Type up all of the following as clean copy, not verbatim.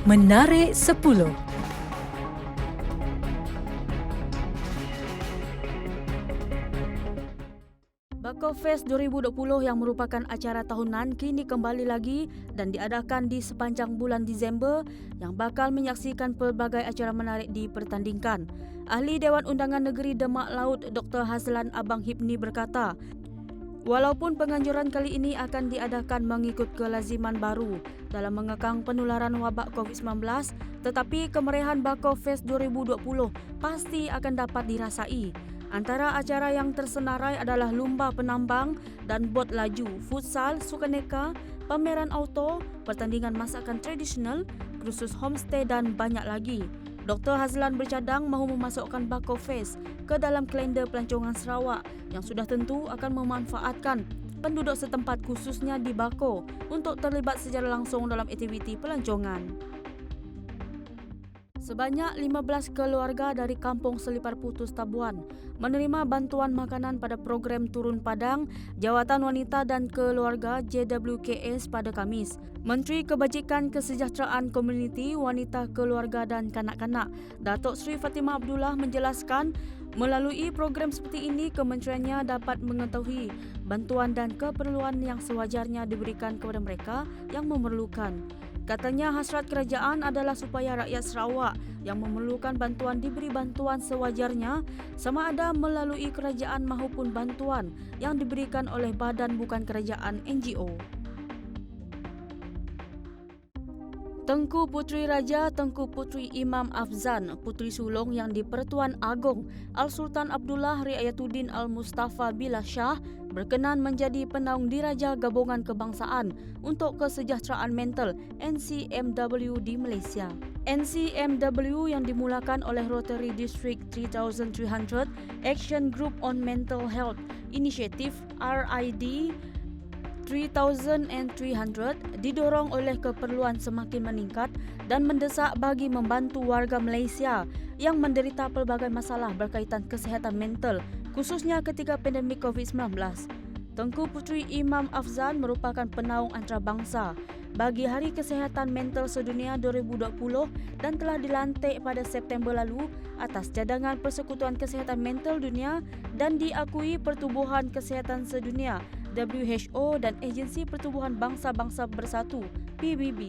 Menarik 10. Bako Fest 2020 yang merupakan acara tahunan kini kembali lagi dan diadakan di sepanjang bulan Disember yang bakal menyaksikan pelbagai acara menarik dipertandingkan. Ahli Dewan Undangan Negeri Demak Laut Dr. Hazlan Abang Hipni berkata, walaupun penganjuran kali ini akan diadakan mengikut kelaziman baru dalam mengekang penularan wabak COVID-19, tetapi kemeriahan Bako Fest 2020 pasti akan dapat dirasai. Antara acara yang tersenarai adalah lumba penambang dan bot laju, futsal, sukaneka, pameran auto, pertandingan masakan tradisional, kursus homestay dan banyak lagi. Dr. Hazlan bercadang mahu memasukkan Bako Fest ke dalam kalender pelancongan Sarawak yang sudah tentu akan memanfaatkan penduduk setempat khususnya di Bako untuk terlibat secara langsung dalam aktiviti pelancongan. Sebanyak 15 keluarga dari Kampung Selipar Putus Tabuan menerima bantuan makanan pada program Turun Padang Jawatan Wanita dan Keluarga JWKS pada Khamis. Menteri Kebajikan Kesejahteraan Komuniti, Wanita, Keluarga dan Kanak-kanak, Datuk Seri Fatimah Abdullah menjelaskan melalui program seperti ini kementeriannya dapat mengetahui bantuan dan keperluan yang sewajarnya diberikan kepada mereka yang memerlukan. Katanya hasrat kerajaan adalah supaya rakyat Sarawak yang memerlukan bantuan diberi bantuan sewajarnya sama ada melalui kerajaan maupun bantuan yang diberikan oleh badan bukan kerajaan NGO. Tengku Puteri Raja Tengku Puteri Imam Afzan, Puteri Sulong yang di-Pertuan Agong Al-Sultan Abdullah Riayatuddin Al-Mustafa Billah Shah berkenan menjadi penaung diraja Gabungan Kebangsaan untuk Kesejahteraan Mental NCMW di Malaysia. NCMW yang dimulakan oleh Rotary District 3300 Action Group on Mental Health Initiative RID 3300 didorong oleh keperluan semakin meningkat dan mendesak bagi membantu warga Malaysia yang menderita pelbagai masalah berkaitan kesihatan mental, khususnya ketika pandemik COVID-19. Tengku Puteri Imam Afzan merupakan penaung antarabangsa bagi Hari Kesihatan Mental Sedunia 2020 dan telah dilantik pada September lalu atas cadangan Persekutuan Kesihatan Mental Dunia dan diakui Pertubuhan Kesihatan Sedunia WHO dan Agensi Pertubuhan Bangsa-Bangsa Bersatu PBB.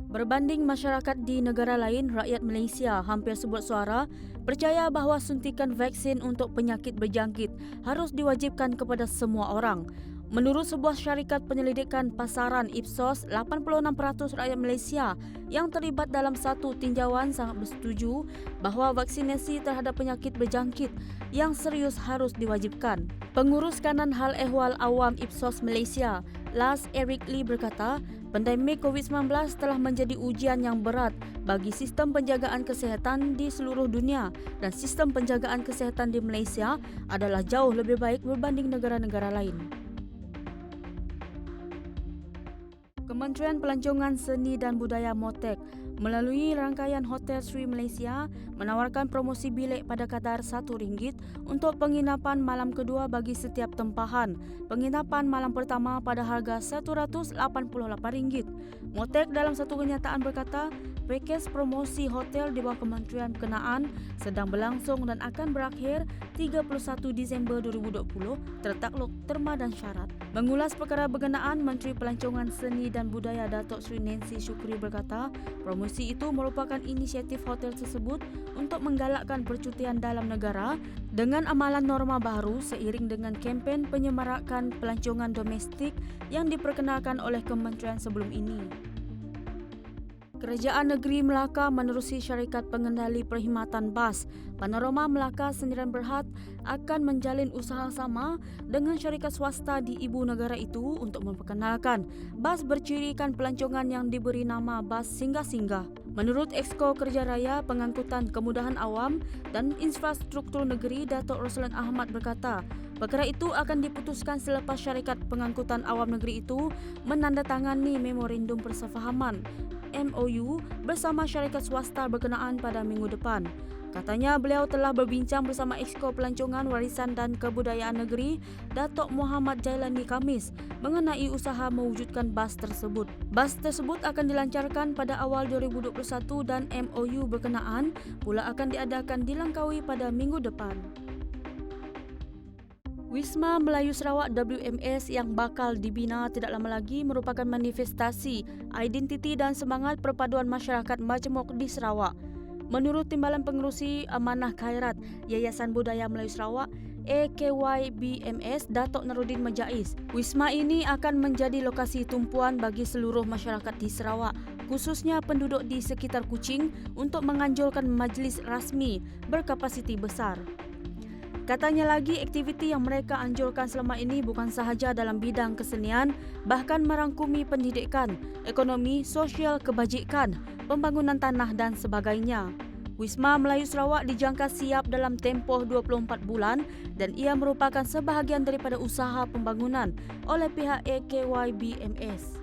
Berbanding masyarakat di negara lain, rakyat Malaysia hampir sebut suara percaya bahawa suntikan vaksin untuk penyakit berjangkit harus diwajibkan kepada semua orang. Menurut sebuah syarikat penyelidikan pasaran Ipsos, 86% rakyat Malaysia yang terlibat dalam satu tinjauan sangat bersetuju bahawa vaksinasi terhadap penyakit berjangkit yang serius harus diwajibkan. Pengurus kanan hal ehwal awam Ipsos Malaysia, Lars Eric Lee berkata, pandemik COVID-19 telah menjadi ujian yang berat bagi sistem penjagaan kesihatan di seluruh dunia dan sistem penjagaan kesihatan di Malaysia adalah jauh lebih baik berbanding negara-negara lain. Kementerian Pelancongan Seni dan Budaya Motek melalui rangkaian Hotel Sri Malaysia menawarkan promosi bilik pada kadar RM1 untuk penginapan malam kedua bagi setiap tempahan. Penginapan malam pertama pada harga RM188. Motek dalam satu kenyataan berkata, pakej promosi hotel di bawah kementerian berkenaan sedang berlangsung dan akan berakhir 31 Disember 2020 tertakluk terma dan syarat. Mengulas perkara berkenaan, Menteri Pelancongan Seni dan Budaya Datuk Seri Nancy Shukri berkata, promosi itu merupakan inisiatif hotel tersebut untuk menggalakkan percutian dalam negara dengan amalan norma baru seiring dengan kempen penyemarakan pelancongan domestik yang diperkenalkan oleh kementerian sebelum ini. Kerajaan Negeri Melaka menerusi syarikat pengendali perkhidmatan bas Panorama Melaka Sendirian Berhad akan menjalin usaha sama dengan syarikat swasta di ibu negara itu untuk memperkenalkan bas bercirikan pelancongan yang diberi nama bas singgah-singgah. Menurut Exco Kerja Raya Pengangkutan Kemudahan Awam dan Infrastruktur Negeri Datuk Roslan Ahmad berkata, perkara itu akan diputuskan selepas syarikat pengangkutan awam negeri itu menandatangani memorandum persefahaman MOU bersama syarikat swasta berkenaan pada minggu depan. Katanya beliau telah berbincang bersama Exco Pelancongan Warisan dan Kebudayaan Negeri Datuk Muhammad Jailani Khamis mengenai usaha mewujudkan bas tersebut. Bas tersebut akan dilancarkan pada awal 2021 dan MOU berkenaan pula akan diadakan di Langkawi pada minggu depan. Wisma Melayu Sarawak WMS yang bakal dibina tidak lama lagi merupakan manifestasi identiti dan semangat perpaduan masyarakat majmuk di Sarawak. Menurut Timbalan Pengerusi Amanah Khairat Yayasan Budaya Melayu Sarawak AKYBMS Datuk Narudin Majais, wisma ini akan menjadi lokasi tumpuan bagi seluruh masyarakat di Sarawak, khususnya penduduk di sekitar Kuching untuk menganjurkan majlis rasmi berkapasiti besar. Katanya lagi, aktiviti yang mereka anjurkan selama ini bukan sahaja dalam bidang kesenian, bahkan merangkumi pendidikan, ekonomi, sosial, kebajikan, pembangunan tanah dan sebagainya. Wisma Melayu Sarawak dijangka siap dalam tempoh 24 bulan dan ia merupakan sebahagian daripada usaha pembangunan oleh pihak AKYBMS.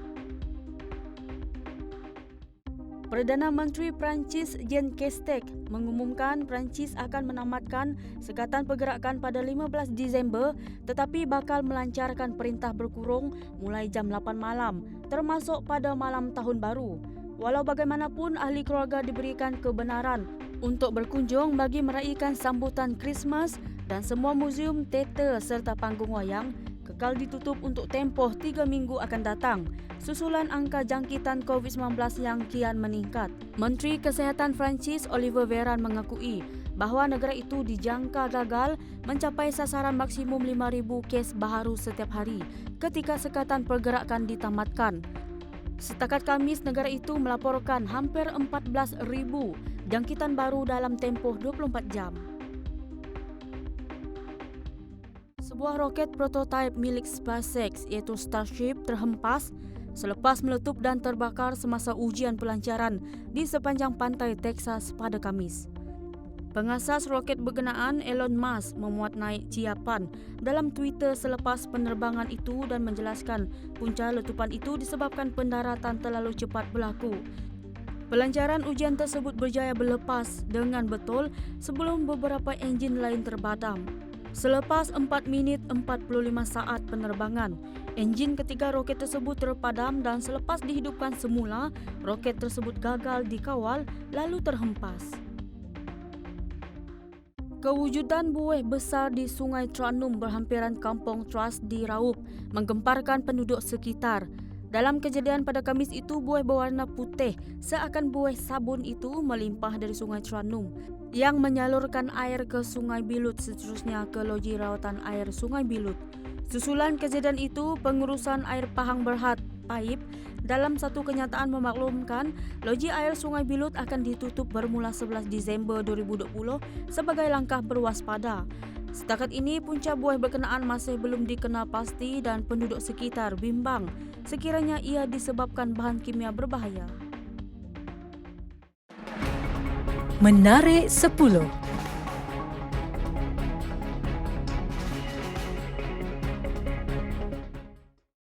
Perdana Menteri Perancis Jean Castex mengumumkan Perancis akan menamatkan Sekatan Pergerakan pada 15 Disember tetapi bakal melancarkan perintah berkurung mulai jam 8 malam termasuk pada malam Tahun Baru. Walau bagaimanapun ahli keluarga diberikan kebenaran untuk berkunjung bagi meraihkan sambutan Christmas dan semua muzium, teater serta panggung wayang kekal ditutup untuk tempoh 3 minggu akan datang susulan angka jangkitan COVID-19 yang kian meningkat. Menteri Kesihatan Perancis Olivier Véran mengakui bahawa negara itu dijangka gagal mencapai sasaran maksimum 5,000 kes baharu setiap hari ketika Sekatan Pergerakan ditamatkan. Setakat Khamis, negara itu melaporkan hampir 14,000 jangkitan baru dalam tempoh 24 jam. Sebuah roket prototipe milik SpaceX iaitu Starship terhempas selepas meletup dan terbakar semasa ujian pelancaran di sepanjang pantai Texas pada Khamis. Pengasas roket berkenaan Elon Musk memuat naik ciapan dalam Twitter selepas penerbangan itu dan menjelaskan punca letupan itu disebabkan pendaratan terlalu cepat berlaku. Pelancaran ujian tersebut berjaya berlepas dengan betul sebelum beberapa enjin lain terbadam. Selepas 4 minit 45 saat penerbangan, enjin ketiga roket tersebut terpadam dan selepas dihidupkan semula, roket tersebut gagal dikawal lalu terhempas. Kewujudan buih besar di Sungai Tranum berhampiran Kampung Trust di Raup menggemparkan penduduk sekitar. Dalam kejadian pada Khamis itu, buih berwarna putih seakan buih sabun itu melimpah dari Sungai Tranum yang menyalurkan air ke Sungai Bilut seterusnya ke loji rawatan air Sungai Bilut. Susulan kejadian itu, pengurusan air Pahang Berhad Paip dalam satu kenyataan memaklumkan loji air Sungai Bilut akan ditutup bermula 11 Disember 2020 sebagai langkah berwaspada. Setakat ini, punca buih berkenaan masih belum dikenal pasti dan penduduk sekitar bimbang sekiranya ia disebabkan bahan kimia berbahaya. Menarik 10.